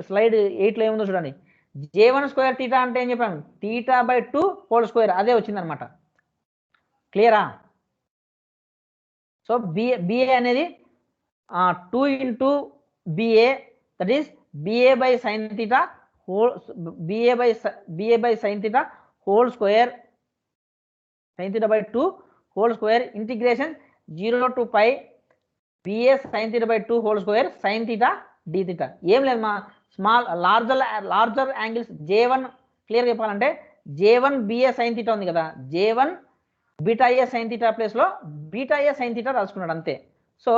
స్లైడ్ 8లో ఏముందో చూడండి. J1² తీటా అంటే ఏం చెప్పాను? θ/2 హోల్ స్క్వేర్. అదే వచ్చిందనమాట. క్లియరా? సో బిఏ అనేది 2 into BA, that is BA by sin theta whole square sin θ/2 whole square integration 0 to π BA sin θ/2 whole square sin θ dθ. ఏం లేదు మా స్మాల్ లార్జర్ యాంగిల్స్ J1 క్లియర్గా చెప్పాలంటే J1 BA sin θ ఉంది కదా. J1 βA sin θ ప్లేస్లో βA sin θ రాసుకున్నాడు అంతే. సో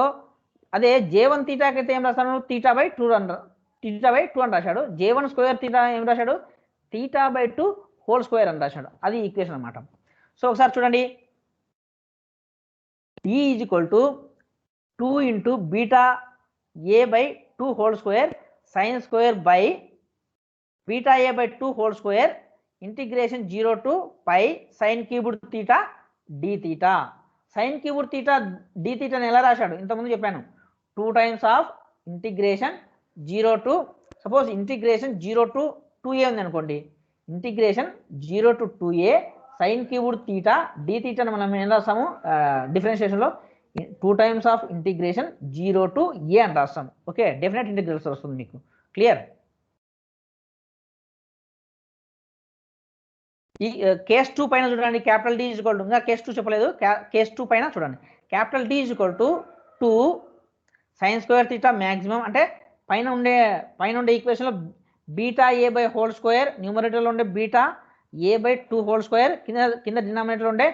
అదే J1 తీటాకి అయితే ఏం రాస్తాను θ/2 అని రాశాడు. J1 స్క్వేర్ తీటా ఏం రాశాడు θ/2 హోల్ స్క్వేర్ అని రాశాడు. అది ఈక్వేషన్ అన్నమాట. సో ఒకసారి చూడండి E is equal to 2 into beta a/2 whole square sine square by beta a/2 whole square integration 0 to pi sine cubed theta d theta. Sine cubed theta d తీటాని ఎలా రాశాడు ఇంతకుముందు చెప్పాను 2 times of integration 0 to suppose integration 0 to 2a ఉంది అనుకోండి, integration 0 to 2a sine cubed theta d తీటాని మనం ఏం రాస్తాము డిఫరెన్షియేషన్లో 2 times of integration 0 to a అని రాస్తాము. ఓకే, డెఫినెట్ ఇంటిగ్రల్స్ వస్తుంది మీకు. క్లియర్? ఈ కేస్ 2 పైన చూడండి capital D is equal to, ఇంకా కేస్ 2 చెప్పలేదు, కేస్ 2 పైన చూడండి capital D is equal to 2 sine square theta maximum అంటే పైన ఉండే ఈక్వేషన్లో బీటా a/, హోల్ స్క్వేర్ న్యూమరేటర్లో ఉండే బీటా a/2 హోల్ స్క్వేర్ కింద డినామినేటర్లో ఉండే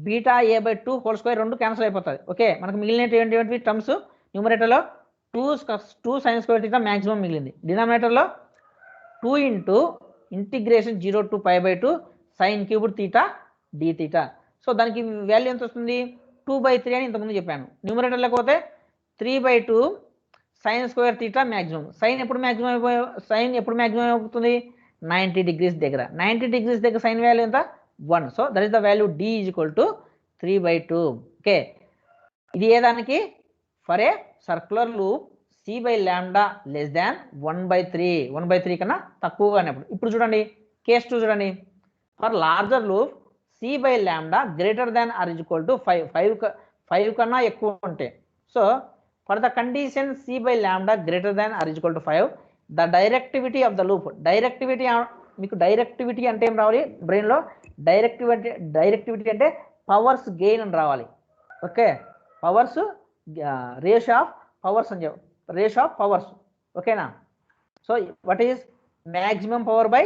బీటా a/2 హోల్ స్క్వేర్ రెండు క్యాన్సిల్ అయిపోతుంది. ఓకే, మనకు మిగిలిన ఏంటి టర్మ్స్ న్యూమరేటర్లో 2 సైన్ స్క్వేర్ తీటా మ్యాక్సిమం మిగిలింది, డినామినేటర్లో 2 into integration 0 to π/2 sine cubed theta d theta. So దానికి వాల్యూ ఎంత వస్తుంది 2/3 అని ఇంతకుముందు చెప్పాను. న్యూమరేటర్ లేకపోతే 3/2 sine square theta maximum. Sine ఎప్పుడు మ్యాక్సిమం అవుతుంది 90 డిగ్రీస్ దగ్గర. 90 డిగ్రీస్ దగ్గర సైన్ వాల్యూ ఎంత 1. So that is the value D is equal to 3/2. Okay, ఇది ఏ దానికి for a circular loop c/λ less than 1/3 కన్నా తక్కువగా ఉన్నప్పుడు. ఇప్పుడు చూడండి కేస్ 2 చూడండి, for larger loop c/λ greater than R is equal to 5 కన్నా ఎక్కువ ఉంటే. So for the condition c/λ greater than R is equal to 5 the directivity of the loop. మీకు డైరెక్టివిటీ అంటే ఏం రావాలి బ్రెయిన్లో, డైరెక్టివిటీ అంటే పవర్స్ గెయిన్ అని రావాలి. Okay, powers ratio of powers అని చెప్పి రేషియో ఆఫ్ పవర్స్. ఓకేనా? So what is maximum power by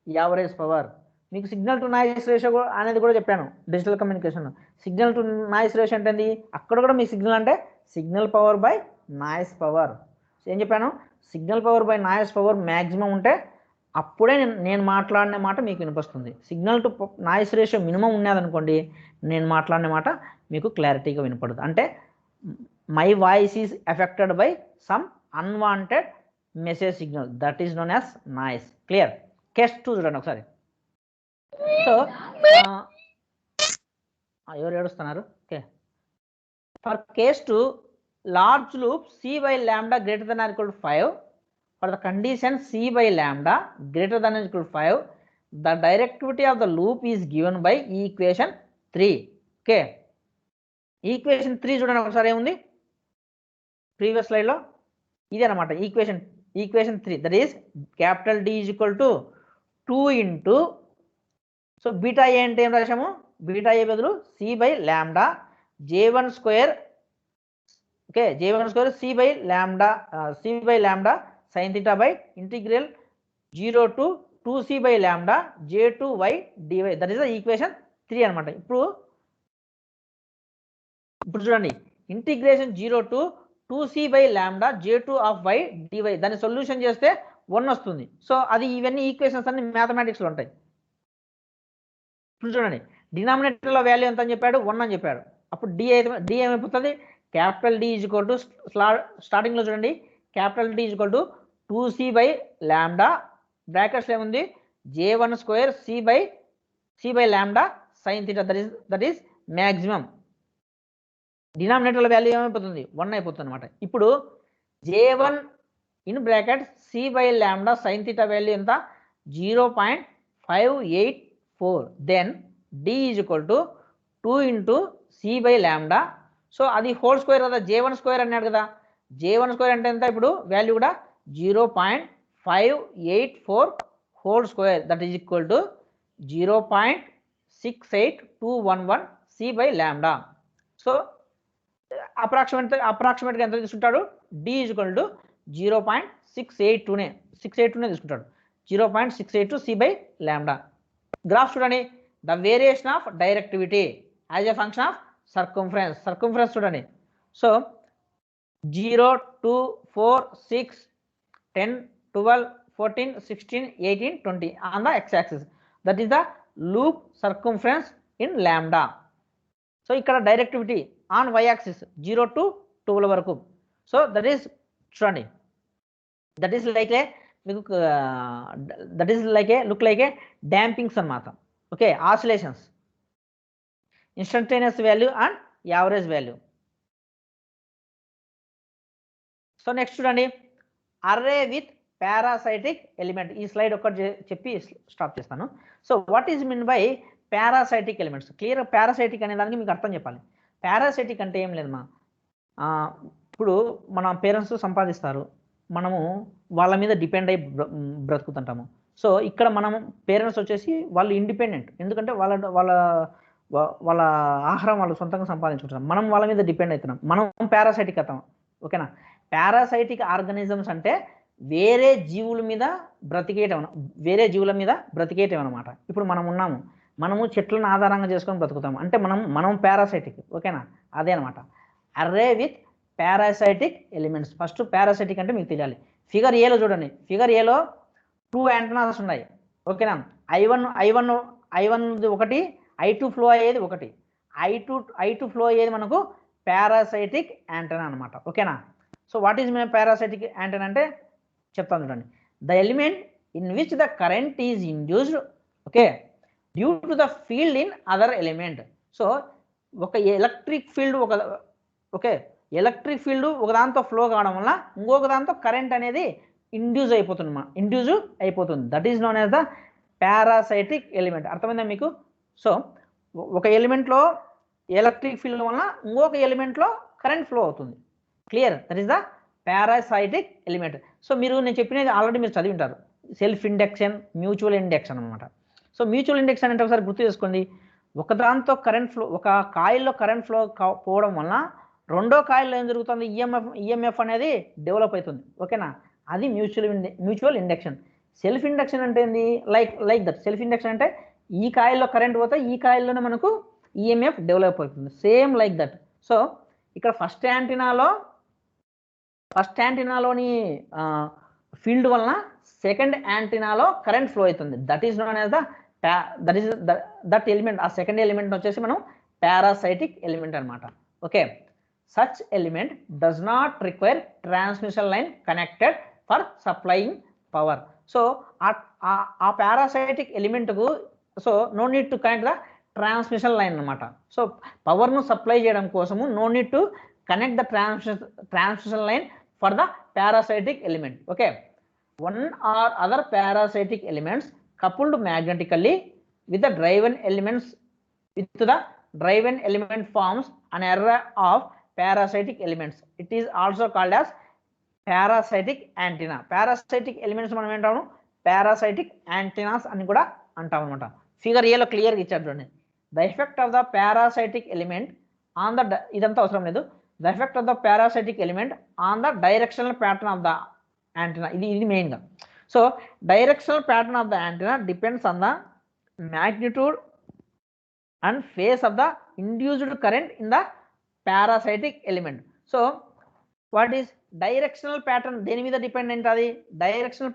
average power. మీకు సిగ్నల్ టు నాయిస్ రేషియో అనేది కూడా చెప్పాను digital communication. Signal to noise ratio అంటే అక్కడ కూడా మీకు సిగ్నల్ అంటే signal power by noise power. ఏం చెప్పాను signal power by noise power maximum ఉంటే అప్పుడే నేను మాట్లాడిన మాట మీకు వినిపిస్తుంది. Signal to noise ratio minimum ఉన్నదనుకోండి నేను మాట్లాడిన మాట మీకు క్లారిటీగా వినపడదు. అంటే my voice is affected by some unwanted message signal, that is known as noise. Clear? Case 2 చూడండి ఒకసారి. సో ఎవరు ఏడుస్తున్నారు? Okay, for case 2 large loop c/λ greater than R equal to 5 for the condition c/λ greater than or equal to 5 the directivity of the loop is given by equation 3. okay, equation 3 చూడండి ఒకసారి ఏముంది ప్రీవియస్ స్లైడ్లో ఇదే అనమాట equation 3 that is capital D is equal to 2 into so beta ఏ అంటే ఏం రాసాము బీటా ఏ బదులు c/λ j1 square. Okay, j1 square c/λ sin theta by integral 0 to 2c/λ j2y dy. That is the equation 3 అనమాట. ఇప్పుడు చూడండి integration 0 to 2c/λ j2 of y dy దాన్ని సొల్యూషన్ చేస్తే 1 వస్తుంది. సో అది ఇవన్నీ ఈక్వేషన్స్ అన్ని మ్యాథమెటిక్స్లో ఉంటాయి. ఇప్పుడు చూడండి డినామినేటర్లో వాల్యూ ఎంత అని చెప్పాడు 1 అని చెప్పాడు. అప్పుడు డి ఏమైపోతుంది capital D is equal to స్టార్టింగ్లో చూడండి capital D is equal to 2c/λ బ్రాకెట్స్లో ఏముంది j1 square c/λ sin theta that is maximum. డినామినేటర్ల వాల్యూ ఏమైపోతుంది 1 అయిపోతుంది అనమాట. ఇప్పుడు j1 in bracket c/λ sin theta value ఎంత 0.584 then d is equal to 2 into c/λ. So అది హోల్ స్క్వేర్ కదా j1 స్క్వేర్ అన్నాడు కదా, j1 స్క్వేర్ అంటే ఎంత ఇప్పుడు వాల్యూ కూడా 0.584 whole square that is equal to 0.68211 c/λ. So అప్రాక్సిమేట్గా ఎంత తీసుకుంటాడు డి ఈజ్ ఈక్వల్ టు 0.682 తీసుకుంటాడు 0.682 c/λ. గ్రాఫ్ చూడండి the variation of directivity as a function of circumference చూడండి. So 0, 2, 4, 6, 10, 12, 14, 16, 18, 20 on the x-axis. That is the loop circumference in lambda. So ikkada directivity on y-axis 0 to 12 varaku. So that is చూడండి, that is like a look like a dampings అన్నమాట. Okay, oscillations, instantaneous value and average value. So next చూడండి, అర్రే విత్ పారాసైటిక్ ఎలిమెంట్. ఈ స్లైడ్ ఒక్కటి చెప్పి స్టాప్ చేస్తాను. So what is mean by parasitic elements? Clear parasitic అనే దానికి మీకు అర్థం చెప్పాలి. పారాసైటిక్ అంటే ఏం లేదమ్మా, ఇప్పుడు మన పేరెంట్స్ సంపాదిస్తారు, మనము వాళ్ళ మీద డిపెండ్ అయ్యి బ్రతుకుతుంటాము. సో ఇక్కడ మనం పేరెంట్స్ వచ్చేసి వాళ్ళు ఇండిపెండెంట్, ఎందుకంటే వాళ్ళ వాళ్ళ వాళ్ళ ఆహారం వాళ్ళు సొంతంగా సంపాదించుకుంటున్నాం, మనం వాళ్ళ మీద డిపెండ్ అవుతున్నాం, మనం పారాసైటిక్ అవుతాం. ఓకేనా? పారాసైటిక్ ఆర్గానిజమ్స్ అంటే వేరే జీవుల మీద బ్రతికేయటం అనమాట. ఇప్పుడు మనం ఉన్నాము, మనము చెట్లను ఆధారంగా చేసుకొని బ్రతుకుతాము, అంటే మనం పారాసైటిక్. ఓకేనా? అదే అనమాట array with parasitic elements. First parasitic అంటే మీకు తెలియాలి. ఫిగర్ ఏలో చూడండి, ఫిగర్ ఏలో 2 యాంటనాస్ ఉన్నాయి. ఓకేనా? I1 ఒకటి, I2 ఫ్లో అయ్యేది ఒకటి. I2 ఫ్లో అయ్యేది మనకు పారాసైటిక్ యాంటనా అనమాట. ఓకేనా? So what is my parasitic antenna అంటే చెప్తాను చూడండి. The element in which the current is induced, okay, due to the field in other element. So ఒక ఎలక్ట్రిక్ ఫీల్డ్ ఒక దాంతో ఫ్లో కావడం వల్ల ఇంకొక దాంతో కరెంట్ అనేది ఇండ్యూస్ అయిపోతుంది. That is known as the parasitic element. అర్థమైందా మీకు? సో ఒక ఎలిమెంట్లో ఎలక్ట్రిక్ ఫీల్డ్ వల్ల ఇంకొక ఎలిమెంట్లో కరెంట్ ఫ్లో అవుతుంది. Clear? That is the parasitic element. So నేను చెప్పినది ఆల్రెడీ మీరు చదివి ఉంటారు, సెల్ఫ్ ఇండక్షన్, మ్యూచువల్ ఇండక్షన్ అనమాట. సో మ్యూచువల్ ఇండక్షన్ అంటే ఒకసారి గుర్తు చేసుకోండి, ఒక కాయిల్లో కరెంట్ ఫ్లో పోవడం వల్ల రెండో కాయిల్లో ఏం జరుగుతుంది, ఈఎంఎఫ్ అనేది డెవలప్ అవుతుంది. ఓకేనా? అది మ్యూచువల్ ఇండక్షన్. సెల్ఫ్ ఇండక్షన్ అంటే ఏంది? Like that. సెల్ఫ్ ఇండక్షన్ అంటే ఈ కాయిల్లో కరెంట్ పోతే ఈ కాయిల్లోనే మనకు ఈఎంఎఫ్ డెవలప్ అవుతుంది. Same like that. సో ఇక్కడ ఫస్ట్ యాంటీనాలోని ఫీల్డ్ వలన సెకండ్ యాంటీనాలో కరెంట్ ఫ్లో అవుతుంది. That is known as that element. ఆ సెకండ్ ఎలిమెంట్ వచ్చేసి మనం పారాసైటిక్ ఎలిమెంట్ అనమాట. Okay, such element does not require transmission line connected for supplying power. So ఆ పారాసైటిక్ ఎలిమెంట్కు no need to connect the transmission line అనమాట. సో పవర్ను సప్లై చేయడం కోసము no need to connect the transmission line for the parasitic element. Okay, one or other parasitic elements coupled magnetically with the driven element forms an array of parasitic elements. It is also called as parasitic antenna. Parasitic elements మనం ఏంటాము, parasitic antennas అని కూడా అంటాం అనమాట. ఫిగర్ ఏలో క్లియర్గా ఇచ్చారు చూడండి. The effect of the parasitic element on the, ఇదంతా అవసరం లేదు, the effect of the parasitic element on the directional pattern of the antenna. ఇది మెయిన్గా. So directional pattern of the antenna depends on the magnitude and phase of the induced current in the parasitic element. So what is directional pattern? దేని మీద డిపెండెంట్? అది directional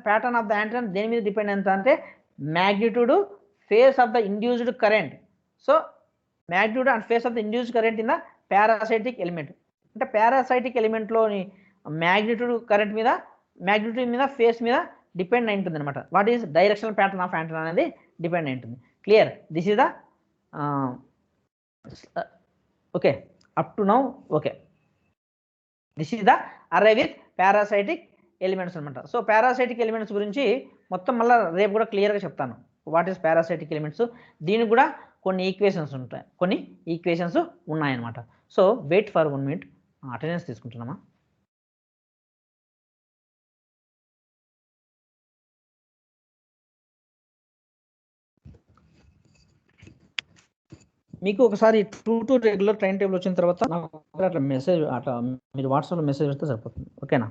pattern of the antenna దేని మీద డిపెండెంట్ అంటే magnitude, phase of the induced current. So magnitude and phase of the induced current in the parasitic element. అంటే పారాసైటిక్ ఎలిమెంట్లోని మ్యాగ్నిట్యూడ్ మీద ఫేస్ మీద డిపెండ్ అయి ఉంటుంది అనమాట. What is directional pattern of antenna అనేది డిపెండ్ అయి ఉంటుంది. Clear? This is the okay up to now. Okay, this is the array with parasitic elements అనమాట. సో పారాసైటిక్ ఎలిమెంట్స్ గురించి మొత్తం మళ్ళీ రేపు కూడా క్లియర్గా చెప్తాను. వాట్ ఈస్ పారాసైటిక్ ఎలిమెంట్స్, దీనికి కూడా కొన్ని ఈక్వేషన్స్ ఉన్నాయన్నమాట. So wait for 1 minute. Attendance తీసుకుంటున్నామా? మీకు ఒకసారి 2 రెగ్యులర్ టైం టేబుల్ వచ్చిన తర్వాత నాకు అట్లా మెసేజ్, అట్లా మీరు వాట్సాప్లో మెసేజ్ వస్తే సరిపోతుంది. ఓకేనా?